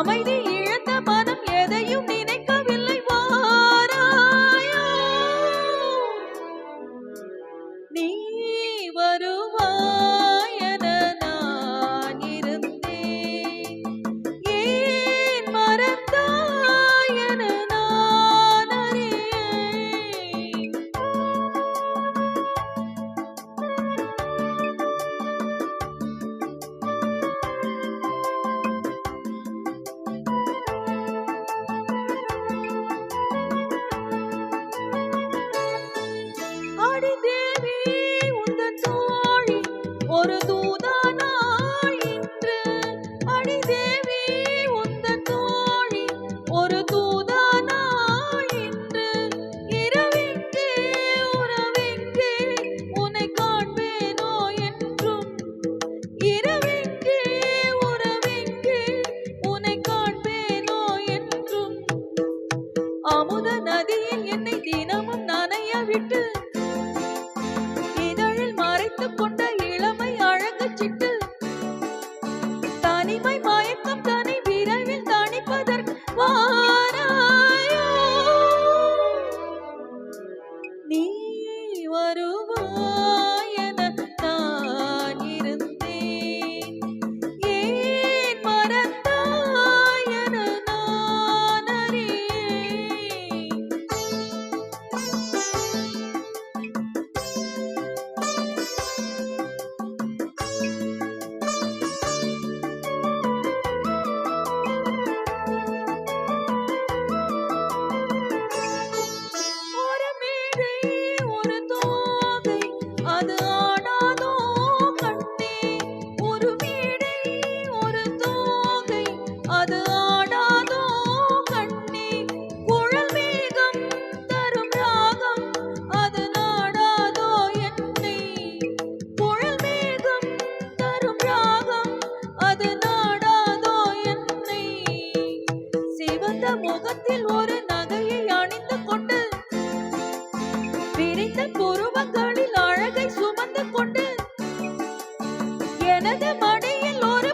அமைதி இழந்த மனம் எதையும் நினைக்கவில்லை வாராயோ நீ வருவாயென நான் இருந்தேன் ஏன் மறந்தாயென நான் அறியேன் அடி தேவி உந்தன் தோழி ஒரு தூதானாய் இன்று அடி தேவி உந்தன் தோழி ஒரு தூதானாய் இன்று இரவிங்கே உறவிங்கே உன்னை காண்பேனோ என்றும் இரவிங்கே உறவிங்கே உன்னை காண்பேனோ என்றும் அமுத நதியில் என்னை தினமும் நனைய விட்டு இதழில் மறைத்துக் கொண்ட இளமை அழகுச் சிட்டு தனிமை மயக்கம் தனி விரைவில் தணிப்பதற்கு வாராயோ நீ வருவாயென நான் இருந்தேன் ஏன் மறந்தாயென நான் அறியேன் ஒரு மேடை ஒரு தோகை அது ஆடாதோ கண்ணே ஒரு மேடை ஒரு தோகை அது ஆடாதோ கண்ணே குழல் மேகம் தரும் ராகம் அது நாடாதோ என்னை குழல் மேகம் தரும் ராகம் அது நாடாதோ என்னை சிவந்த முகத்தில் ஒரு நகையை அணிந்து கொண்டு விரிந்த புருவங்களில் அழகை சுமந்து கொண்டு எனது மடியில் ஒரு